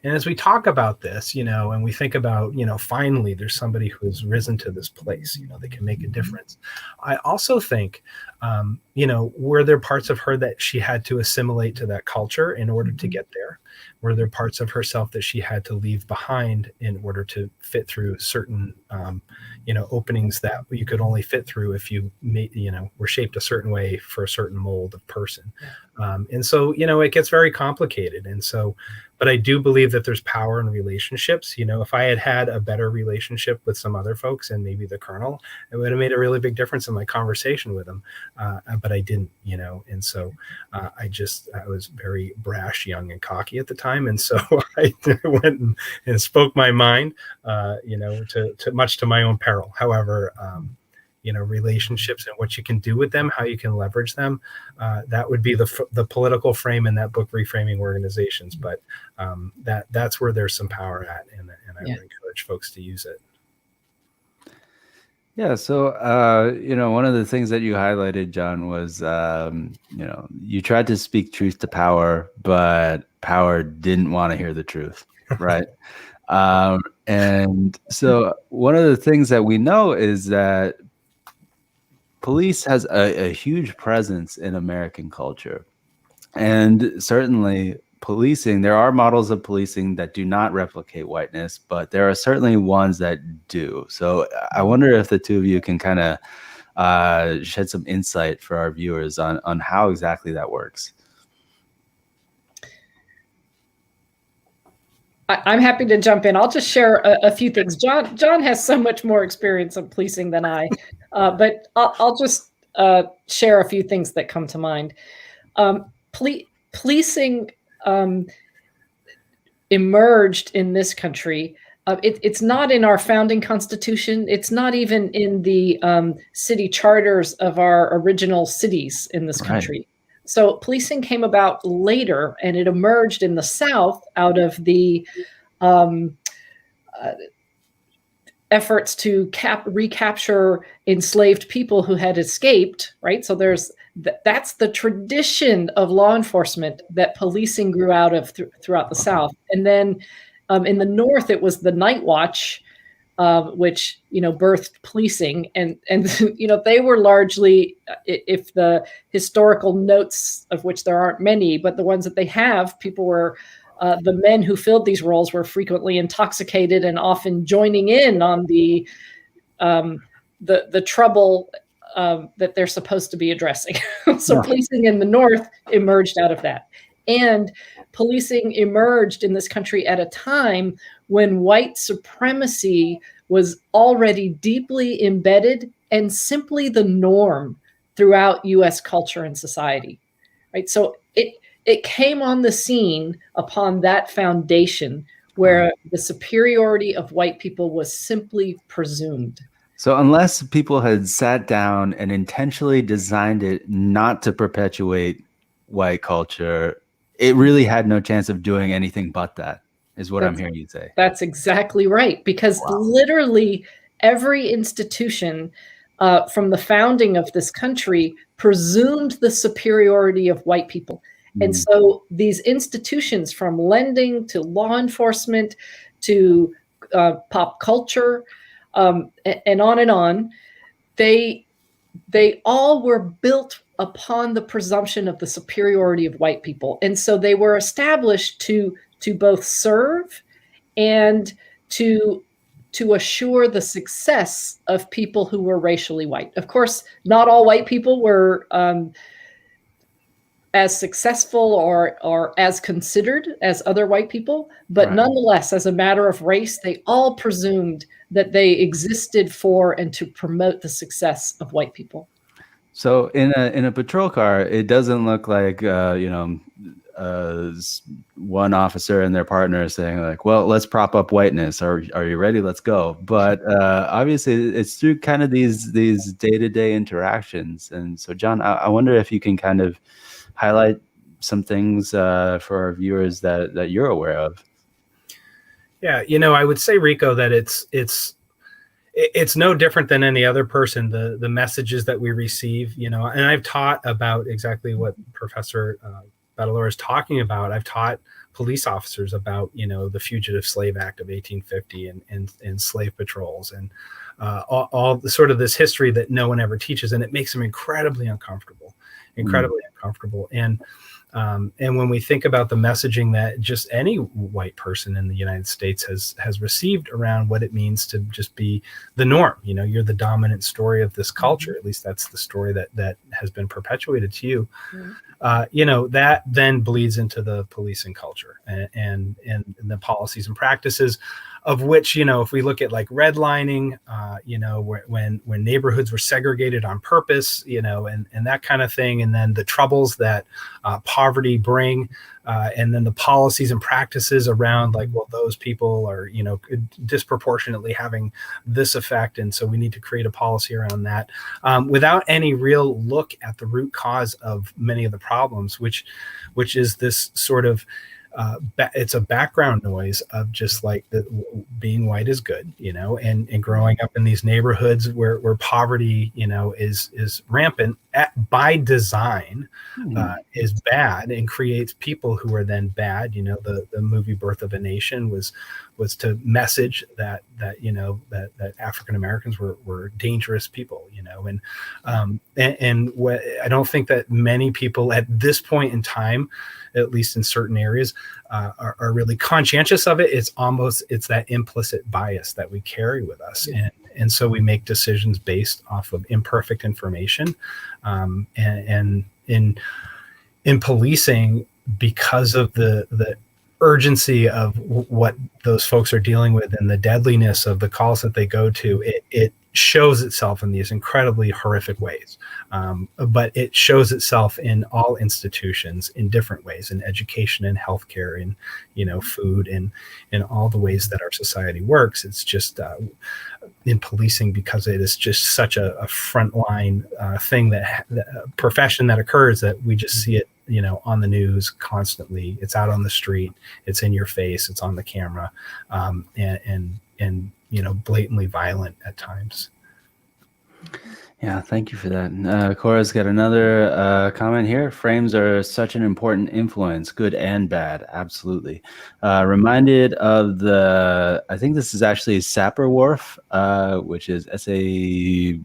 And as we talk about this, and we think about, finally there's somebody who has risen to this place, they can make a difference. I also think, were there parts of her that she had to assimilate to that culture in order to get there? Were there parts of herself that she had to leave behind in order to fit through certain, openings that you could only fit through if you were shaped a certain way for a certain mold of person? And so, it gets very complicated. And so, but I do believe that there's power in relationships. If I had a better relationship with some other folks and maybe the colonel, it would have made a really big difference in my conversation with him. But I didn't, and so I was very brash, young, and cocky at the time. And so I went and spoke my mind, to much to my own peril. However, relationships and what you can do with them, how you can leverage them, that would be the political frame in that book, Reframing Organizations. But that's where there's some power at, and I would encourage folks to use it. Yeah. So, one of the things that you highlighted, John, was, you tried to speak truth to power, but power didn't want to hear the truth. Right. And so one of the things that we know is that police has a huge presence in American culture. And certainly policing, there are models of policing that do not replicate whiteness, but there are certainly ones that do. So I wonder if the two of you can kind of shed some insight for our viewers on how exactly that works. I'm happy to jump in. I'll just share a few things. John has so much more experience of policing than I, but I'll just share a few things that come to mind. Policing emerged in this country. It's not in our founding constitution. It's not even in the city charters of our original cities in this country. Right. So policing came about later, and it emerged in the South out of the efforts to recapture enslaved people who had escaped, right? So that's the tradition of law enforcement that policing grew out of throughout the South. And then in the North, it was the Night Watch, which, birthed policing. And they were largely, if the historical notes, of which there aren't many, but the ones that they have, people were, the men who filled these roles were frequently intoxicated and often joining in on the trouble that they're supposed to be addressing. So Yeah. policing in the North emerged out of that. And policing emerged in this country at a time when white supremacy was already deeply embedded and simply the norm throughout US culture and society. Right? So it came on the scene upon that foundation where the superiority of white people was simply presumed. So unless people had sat down and intentionally designed it not to perpetuate white culture, it really had no chance of doing anything but that, is what I'm hearing you say. That's exactly right. Because literally every institution from the founding of this country presumed the superiority of white people. And so these institutions, from lending to law enforcement to pop culture, and on, they all were built upon the presumption of the superiority of white people. And so they were established to both serve and to assure the success of people who were racially white. Of course, not all white people were as successful or as considered as other white people, but nonetheless, as a matter of race, they all presumed that they existed for and to promote the success of white people. So in a patrol car, it doesn't look like one officer and their partner saying like, "Well, let's prop up whiteness. Are you ready? Let's go." But obviously, it's through kind of these day-to-day interactions. And so, John, I wonder if you can kind of highlight some things for our viewers that you're aware of. Yeah, I would say, Rico, that it's no different than any other person. The messages that we receive, and I've taught about exactly what Professor Battalora is talking about. I've taught police officers about, the Fugitive Slave Act of 1850 and slave patrols and all the sort of this history that no one ever teaches, and it makes them incredibly uncomfortable. And when we think about the messaging that just any white person in the United States has received around what it means to just be the norm, you're the dominant story of this culture. At least that's the story that has been perpetuated to you. That then bleeds into the policing culture and the policies and practices of which, if we look at like redlining, when neighborhoods were segregated on purpose, and that kind of thing, and then the troubles that poverty bring, and then the policies and practices around like, well, those people are, disproportionately having this effect. And so we need to create a policy around that without any real look at the root cause of many of the problems, which is this sort of it's a background noise of just like being white is good, and growing up in these neighborhoods where poverty, is rampant by design, is bad and creates people who are then bad. The movie Birth of a Nation was to message that African Americans were dangerous people, and what I don't think that many people at this point in time, at least in certain areas, are really conscientious of it. It's that implicit bias that we carry with us. And so we make decisions based off of imperfect information. And in policing, because of the urgency of what those folks are dealing with and the deadliness of the calls that they go to, it shows itself in these incredibly horrific ways. But it shows itself in all institutions in different ways, in education and healthcare and, food and in all the ways that our society works. It's just in policing, because it is just such a frontline thing that profession that occurs, that we just see it, on the news constantly. It's out on the street, it's in your face, it's on the camera, and blatantly violent at times. Yeah, thank you for that. Cora's got another comment here. Frames are such an important influence, good and bad. Absolutely. Reminded of I think this is actually Sapir-Whorf, which is SAPIR,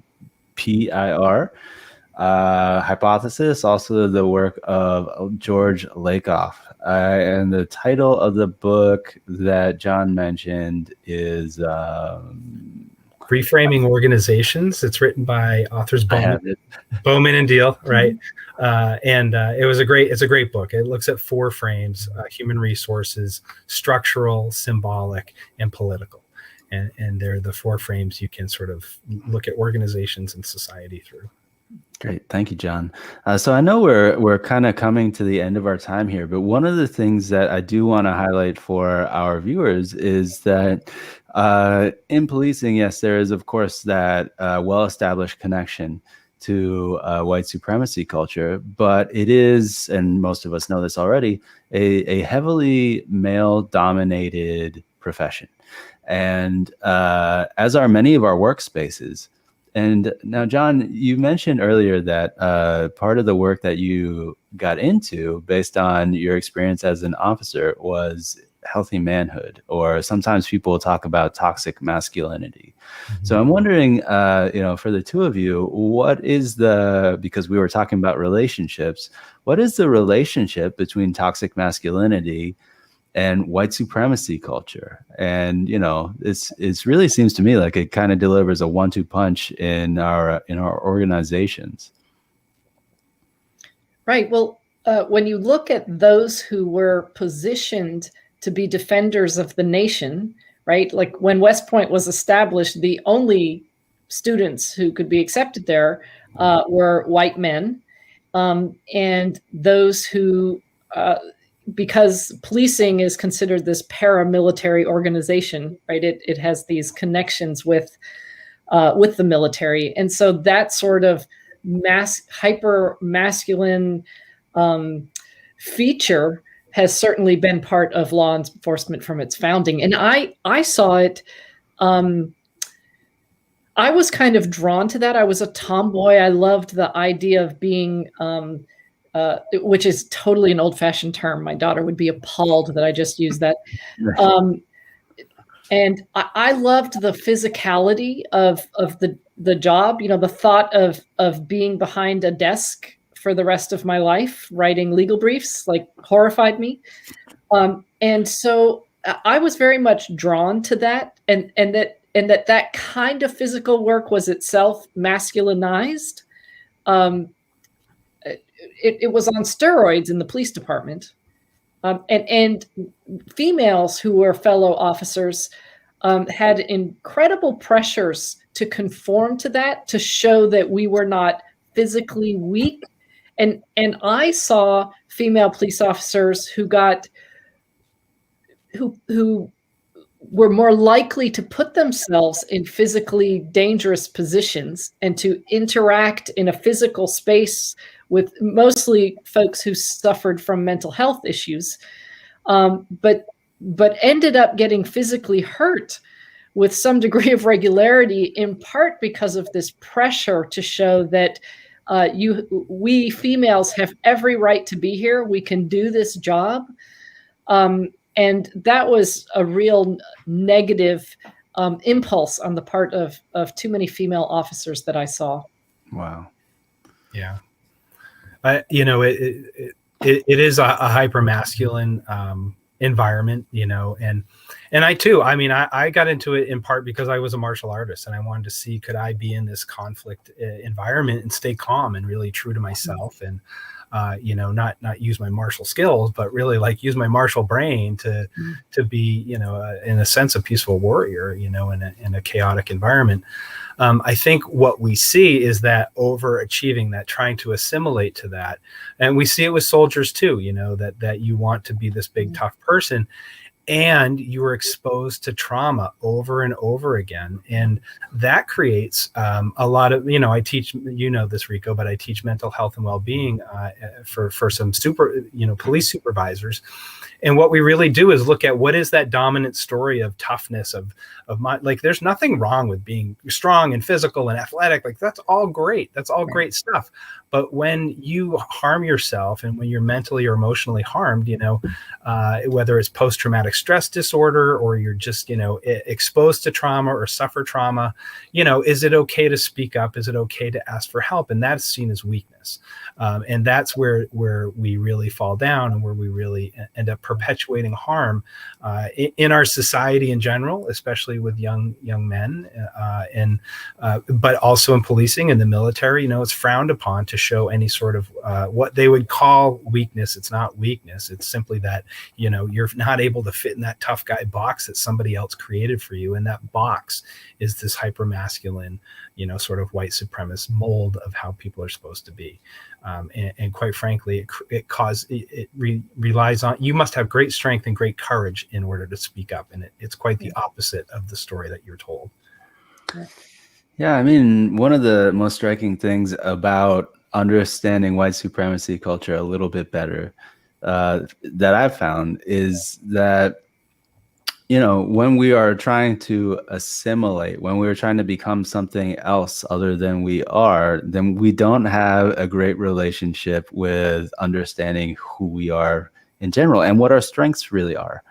hypothesis, also the work of George Lakoff. And the title of the book that John mentioned is Reframing Organizations. It's written by authors Bowman and Deal, right? It's a great book. It looks at 4 frames: human resources, structural, symbolic, and political. And they're the 4 frames you can sort of look at organizations and society through. Great. Thank you, John. So I know we're kind of coming to the end of our time here, but one of the things that I do want to highlight for our viewers is that in policing, yes, there is, of course, that well-established connection to white supremacy culture, but it is, and most of us know this already, a heavily male-dominated profession. And as are many of our workspaces. And now, John, you mentioned earlier that part of the work that you got into based on your experience as an officer was healthy manhood, or sometimes people talk about toxic masculinity. Mm-hmm. So I'm wondering, for the two of you, because we were talking about relationships, what is the relationship between toxic masculinity and white supremacy culture? And it really seems to me like it kind of delivers a 1-2 punch in our organizations. Right. Well, when you look at those who were positioned to be defenders of the nation, right? Like when West Point was established, the only students who could be accepted there were white men, and those who because policing is considered this paramilitary organization, right? It has these connections with the military. And so that sort of hyper masculine feature has certainly been part of law enforcement from its founding. And I saw it, I was kind of drawn to that. I was a tomboy. I loved the idea of being, which is totally an old-fashioned term. My daughter would be appalled that I just used that. And I loved the physicality of the job. The thought of being behind a desk for the rest of my life writing legal briefs horrified me. And so I was very much drawn to that, and that kind of physical work was itself masculinized. It was on steroids in the police department. And females who were fellow officers had incredible pressures to conform to that, to show that we were not physically weak. And I saw female police officers who were more likely to put themselves in physically dangerous positions and to interact in a physical space with mostly folks who suffered from mental health issues, but ended up getting physically hurt with some degree of regularity, in part because of this pressure to show that we females have every right to be here. We can do this job. And that was a real negative impulse on the part of too many female officers that I saw. Wow. Yeah. It is a hyper masculine environment, and I too, I got into it in part because I was a martial artist and I wanted to see, could I be in this conflict environment and stay calm and really true to myself, and not use my martial skills, but really use my martial brain to be, in a sense, a peaceful warrior, in a chaotic environment. I think what we see is that overachieving, that trying to assimilate to that. And we see it with soldiers too, that you want to be this big, tough person, and you are exposed to trauma over and over again. And that creates a lot of, I teach, this, Rico, but I teach mental health and well-being for some police supervisors. And what we really do is look at what is that dominant story of toughness, of my, there's nothing wrong with being strong and physical and athletic. That's all great. That's all great stuff. But when you harm yourself and when you're mentally or emotionally harmed, whether it's post-traumatic post-traumatic stress disorder, or you're just, exposed to trauma or suffer trauma, is it okay to speak up? Is it okay to ask for help? And that's seen as weakness. And that's where we really fall down, and where we really end up perpetuating harm in our society in general, especially with young men, but also in policing and the military. It's frowned upon to show any sort of what they would call weakness. It's not weakness. It's simply that you're not able to fit in that tough guy box that somebody else created for you, and that box is this hyper masculine, sort of white supremacist mold of how people are supposed to be. And quite frankly, it relies on, you must have great strength and great courage in order to speak up. And it's quite the opposite of the story that you're told. Yeah, I mean, one of the most striking things about understanding white supremacy culture a little bit better that I've found is that, when we are trying to assimilate, when we're trying to become something else other than we are, then we don't have a great relationship with understanding who we are in general and what our strengths really are.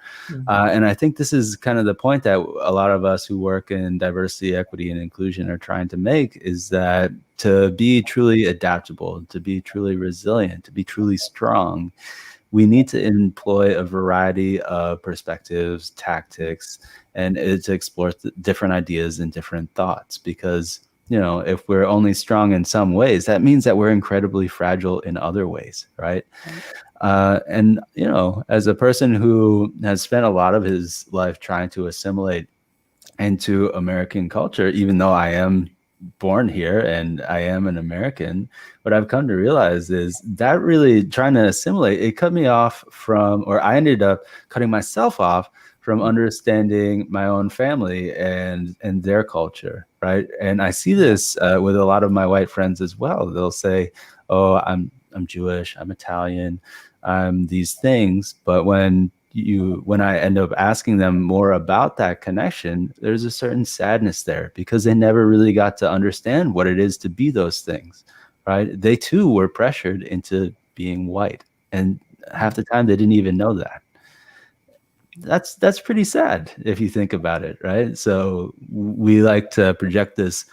And I think this is kind of the point that a lot of us who work in diversity, equity, and inclusion are trying to make, is that to be truly adaptable, to be truly resilient, to be truly strong, we need to employ a variety of perspectives, tactics, and to explore different ideas and different thoughts. Because, if we're only strong in some ways, that means that we're incredibly fragile in other ways, right? And, as a person who has spent a lot of his life trying to assimilate into American culture, even though I am born here and I am an American, what I've come to realize is that really trying to assimilate, it cut me off from, or I ended up cutting myself off from understanding my own family and their culture, right? And I see this with a lot of my white friends as well. They'll say, "Oh, I'm Jewish, I'm Italian, I'm these things," but when I end up asking them more about that connection, there's a certain sadness there, because they never really got to understand what it is to be those things, right? They too were pressured into being white, and half the time they didn't even know that. That's pretty sad if you think about it, right? So we like to project this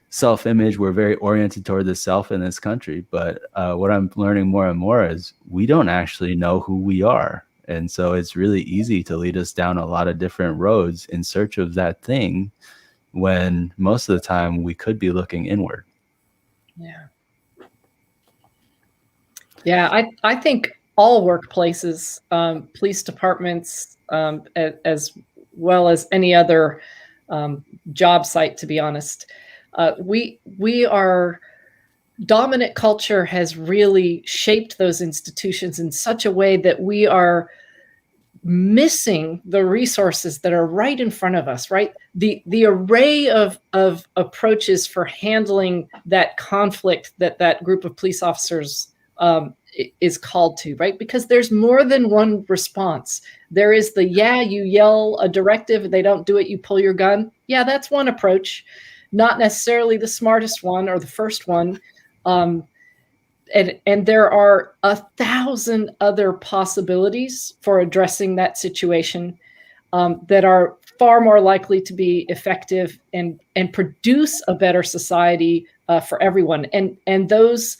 self-image. We're very oriented toward the self in this country, but what I'm learning more and more is we don't actually know who we are. And so it's really easy to lead us down a lot of different roads in search of that thing, when most of the time we could be looking inward. Yeah, I think all workplaces, police departments, as well as any other job site, to be honest, we are, dominant culture has really shaped those institutions in such a way that we are missing the resources that are right in front of us, right? The array of approaches for handling that conflict that group of police officers is called to, right? Because there's more than one response. There is the, you yell a directive, they don't do it, you pull your gun. Yeah, that's one approach. Not necessarily the smartest one or the first one. And there are 1,000 other possibilities for addressing that situation that are far more likely to be effective and produce a better society for everyone. And those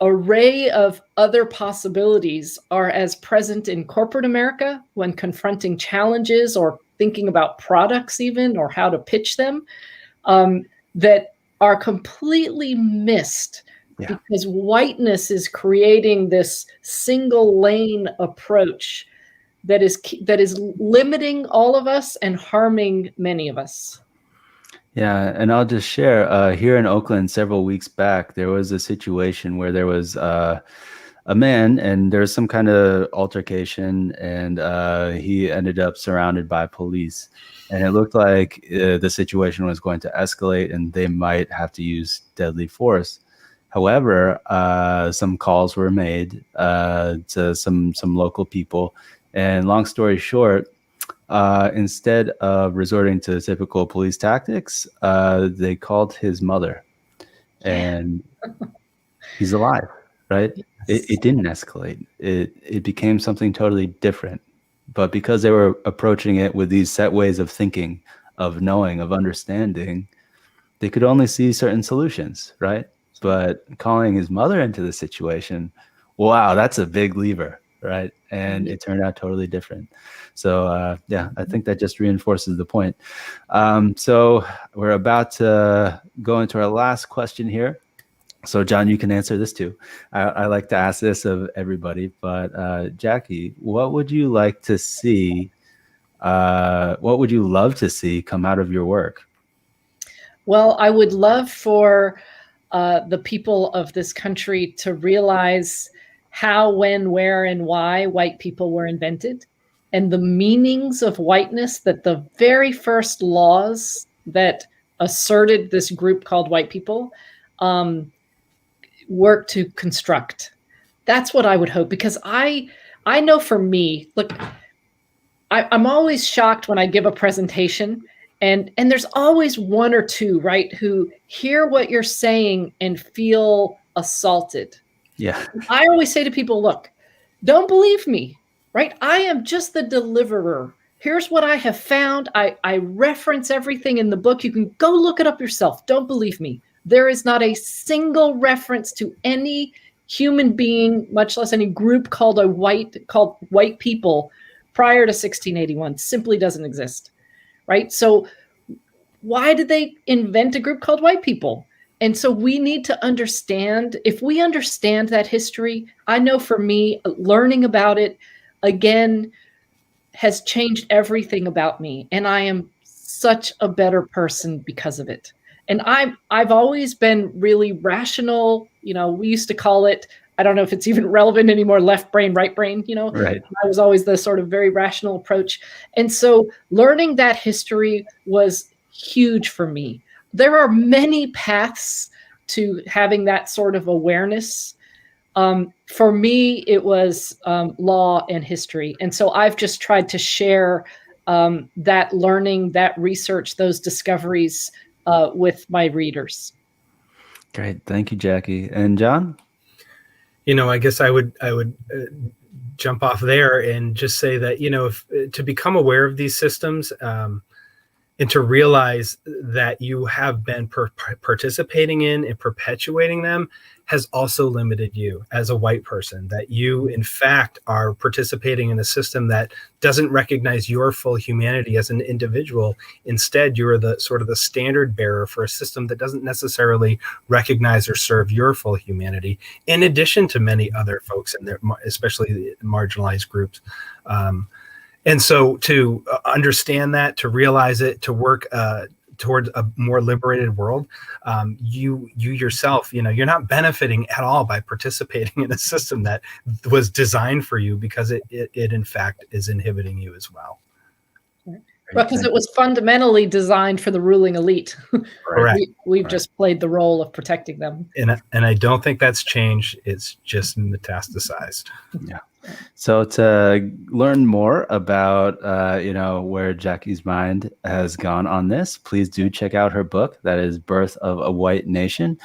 array of other possibilities are as present in corporate America when confronting challenges or thinking about products even, or how to pitch them, that are completely missed. Yeah. Because whiteness is creating this single lane approach that is limiting all of us and harming many of us. Yeah, and I'll just share, here in Oakland several weeks back, there was a situation where there was a man, and there was some kind of altercation, and he ended up surrounded by police. And it looked like the situation was going to escalate and they might have to use deadly force. However, some calls were made to some local people, and long story short, instead of resorting to typical police tactics, they called his mother, and he's alive, right? Yes. It didn't escalate. It became something totally different. but because they were approaching it with these set ways of thinking, of knowing, of understanding, they could only see certain solutions, right? But calling his mother into the situation, wow, that's a big lever, right? And it turned out totally different. So yeah, I think that just reinforces the point. So we're about to go into our last question here. So John, you can answer this too. I like to ask this of everybody, but Jackie, what would you like to see? What would you love to see come out of your work? Well, I would love for the people of this country to realize how, when, where, and why white people were invented, and the meanings of whiteness that the very first laws that asserted this group called white people work to construct. That's what I would hope, because I know for me, look, I'm always shocked when I give a presentation and there's always one or two, right, who hear what you're saying and feel assaulted. Yeah. I always say to people, look, don't believe me, right? I am just the deliverer. Here's what I have found. I reference everything in the book. You can go look it up yourself. Don't believe me. There is not a single reference to any human being, much less any group called white people prior to 1681. Simply doesn't exist, right? So why did they invent a group called white people? And so we need to understand, if we understand that history, I know for me, learning about it again has changed everything about me. And I am such a better person because of it. And I've always been really rational. You know, we used to call it, I don't know if it's even relevant anymore, left brain, right brain, you know, right. I was always the sort of very rational approach. And so learning that history was huge for me. There are many paths to having that sort of awareness. For me, it was law and history. And so I've just tried to share that learning, that research, those discoveries with my readers. Great. Thank you, Jackie. And John? You know, I guess I would jump off there and just say that, you know, to become aware of these systems and to realize that you have been participating in and perpetuating them has also limited you as a white person, that you, in fact, are participating in a system that doesn't recognize your full humanity as an individual. Instead, you're the sort of the standard bearer for a system that doesn't necessarily recognize or serve your full humanity, in addition to many other folks, in there, especially the marginalized groups. And so to understand that, to realize it, to work towards a more liberated world, you yourself, you know, you're not benefiting at all by participating in a system that was designed for you, because it in fact is inhibiting you as well. Well, because it was fundamentally designed for the ruling elite. Correct. We've just played the role of protecting them. And I don't think that's changed. It's just metastasized. Yeah. So to learn more about, where Jackie's mind has gone on this, please do check out her book. That is Birth of a White Nation.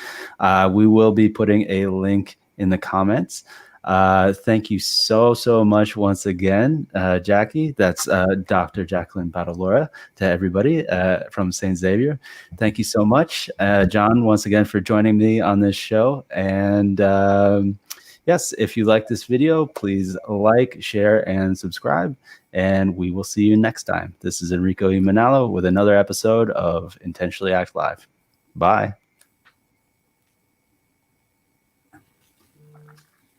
We will be putting a link in the comments. Thank you so much once again, Jackie. That's Dr. Jacqueline Battalora, to everybody from St. Xavier. Thank you so much, John, once again for joining me on this show. And yes, if you like this video, please like, share, and subscribe, and we will see you next time. This is Enrico E. Manalo with another episode of Intentionally Act Live. Bye.